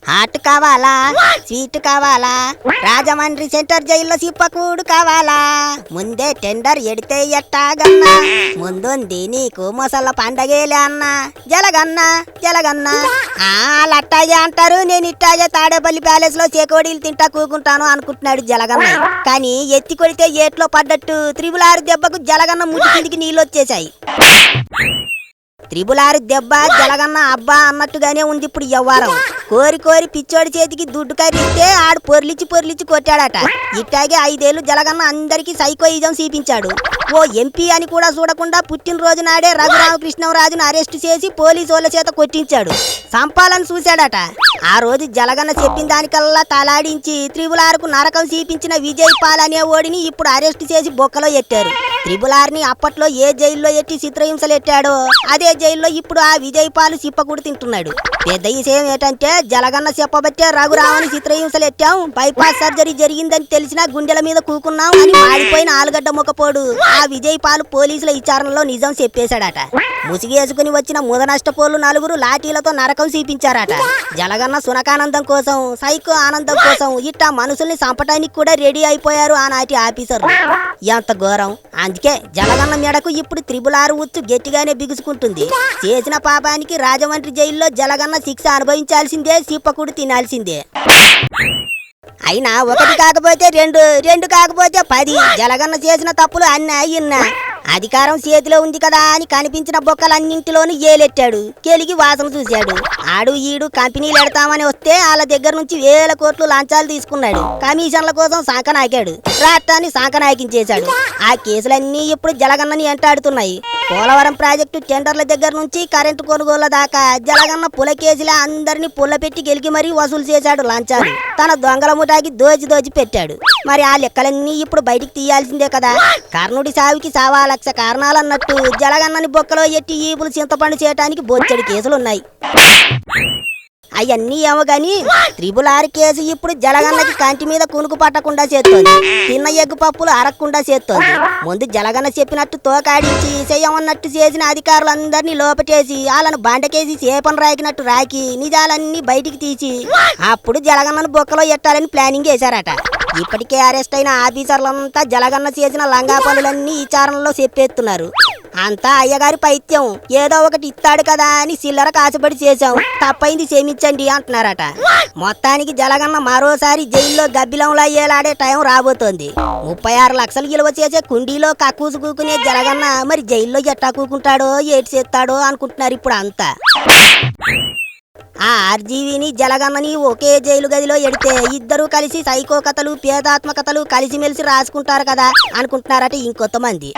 Hot కావాలా, sweet కావాలా, Rajahmundry centre జైల్లో సిప్పకూడు కావాలా, ముందే టెండర్ ఎడితే ఎట్టాగన్నా, ముందుంది నీకు మొసళ్ళ పండగేలే అన్నా, జలగన్నా జలగన్నా. అట్టాగే అంటారు, నేను ఇట్టాగే తాడేపల్లి ప్యాలెస్ లో చేకోడీలు తింటా కూకుంటాను అనుకుంటున్నాడు జలగన్న. కానీ ఎత్తి కొడితే ఏట్లో పడ్డట్టు 6 దెబ్బకు జలగన్న ముట్టి కిందికి నీళ్ళు వచ్చేశాయి. 6 దెబ్బ జలగన్న అబ్బా అన్నట్టుగానే ఉంది ఇప్పుడు వ్యవహారం. కోరి కోరి పిచ్చోడి చేతికి దుడ్డు కరిస్తే ఆడు పొర్లిచ్చి కొట్టాడట. ఇట్టాగే 5 ఏళ్లు జలగన్న అందరికీ సైకోయిజం చూపించాడు. ఓ ఎంపీ అని కూడా చూడకుండా పుట్టినరోజు నాడే రఘురామకృష్ణరాజును అరెస్టు చేసి పోలీసు వాళ్ళ చేత కొట్టించాడు. సంపాలని చూశాడట. ఆ రోజు జలగన్న చెప్పిన దానికల్లా తలాడించి 6కు నరకం చూపించిన విజయ్ పాల్ అనే ఓడిని ఇప్పుడు అరెస్టు చేసి బొక్కలో ఎట్టారు. 6ని అప్పట్లో ఏ జైల్లో ఎట్టి చిత్రహింసలు ఎట్టాడో అదే జైల్లో ఇప్పుడు ఆ విజయ్ పాల్ సిప్పకూడు తింటున్నాడు. పెద్ద విషయం ఏంటంటే జలగన్న చెప్పబట్టే రఘురామని చిత్రహింసలు ఎట్టాం, బైపాస్ సర్జరీ జరిగిందని తెలిసినా గుండెల మీద కూకున్నాం అని మాడిపోయిన ఆలుగడ్డ మొక్కపోడు ఆ విజయ్ పాల్ పోలీసుల విచారణలో నిజం చెప్పేశాడట. ముసిగేసుకుని వచ్చిన ముదనష్టపోళ్ళు 4 లాఠీలతో నరకం చూపించారట. జలగన్న సునకానందం కోసం, సైకో ఆనందం కోసం ఇట్టా మనుషుల్ని చంపటానికి కూడా రెడీ అయిపోయారు ఆనాటి ఆఫీసర్లు. ఎంత ఘోరం! అందుకే జలగన్న మెడకు ఇప్పుడు 6 ఉచ్చు గట్టిగానే బిగుసుకుంటుంది. చేసిన పాపానికి రాజమండ్రి జైల్లో జలగన్న శిక్ష అనుభవించాల్సిందే, సిప్పకూడు తినాల్సిందే. అయినా 1 కాకపోతే 2 కాకపోతే 10 జలగన్న చేసిన తప్పులు అన్నా ఇన్నా. అధికారం చేతిలో ఉంది కదా అని కనిపించిన బొక్కలన్నింటిలోనూ ఏలెట్టాడు. కెలిగి వాసన చూశాడు. ఆడు ఈడు కంపెనీలు ఎడతామని వస్తే వాళ్ళ దగ్గర నుంచి 1000 కోట్లు లంచాలు తీసుకున్నాడు. కమిషన్ల కోసం సంకనాకాడు. రాష్ట్రాన్ని సంకనాకించేశాడు. ఆ కేసులన్నీ ఇప్పుడు జలగన్నని ఎంటాడుతున్నాయి. పోలవరం ప్రాజెక్టు టెండర్ల దగ్గర నుంచి కరెంటు కొనుగోళ్ల దాకా జలగన్న పుల కేసులా అందరినీ పుల్ల పెట్టి గెలికి మరీ వసూలు చేశాడు లంచాలు. తన దొంగల ముఠాకి దోచి పెట్టాడు. మరి ఆ లెక్కలన్నీ ఇప్పుడు బయటికి తీయాల్సిందే కదా. కర్ణుడి సావుకి 1,00,000 కారణాలన్నట్టు జలగన్నని బొక్కలో ఎట్టి ఈపులు చింతపండు చేయడానికి బొచ్చడి కేసులున్నాయి. అవన్నీ ఏమో గాని 6 కేసు ఇప్పుడు జలగన్నకి కంటి మీద కునుకు పట్టకుండా చేస్తోంది. తిన్న ఎగ్గు పప్పులు అరక్కుండా చేస్తోంది. ముందు జలగన్న చెప్పినట్టు తోకాడించి చెయ్యమన్నట్టు చేసిన అధికారులందరినీ లోపటేసి వాళ్ళను బండకేసి చేపను రాకినట్టు రాకి నిజాలన్నీ బయటికి తీసి అప్పుడు జలగన్నను బొక్కలో ఎట్టాలని ప్లానింగ్ చేశారట. ఇప్పటికే అరెస్ట్ అయిన ఆఫీసర్లంతా జలగన్న చేసిన లంగా పనులన్నీ విచారణలో చెప్పేస్తున్నారు. అంతా అయ్యగారి పైత్యం, ఏదో ఒకటి ఇస్తాడు కదా అని చిల్లర కాసుపడి చేశాం, తప్పైంది క్షమించండి అంటున్నారట. మొత్తానికి జలగన్న మరోసారి జైల్లో గబ్బిలంలా ఏలాడే టైం రాబోతోంది. 36 లక్షలు విలువ చేసే కుండీలో కక్కూసు కూకునే జలగన్న మరి జైల్లో ఎట్టా కూకుంటాడో ఏటి చేస్తాడో అనుకుంటున్నారు ఇప్పుడు అంతా. ఆ ఆర్జీవిని జలగన్నని ఒకే జైలు గదిలో ఎడితే ఇద్దరూ కలిసి సైకో కథలు, పేదాత్మకథలు కలిసిమెలిసి రాసుకుంటారు కదా అనుకుంటున్నారట ఇంకొంతమంది.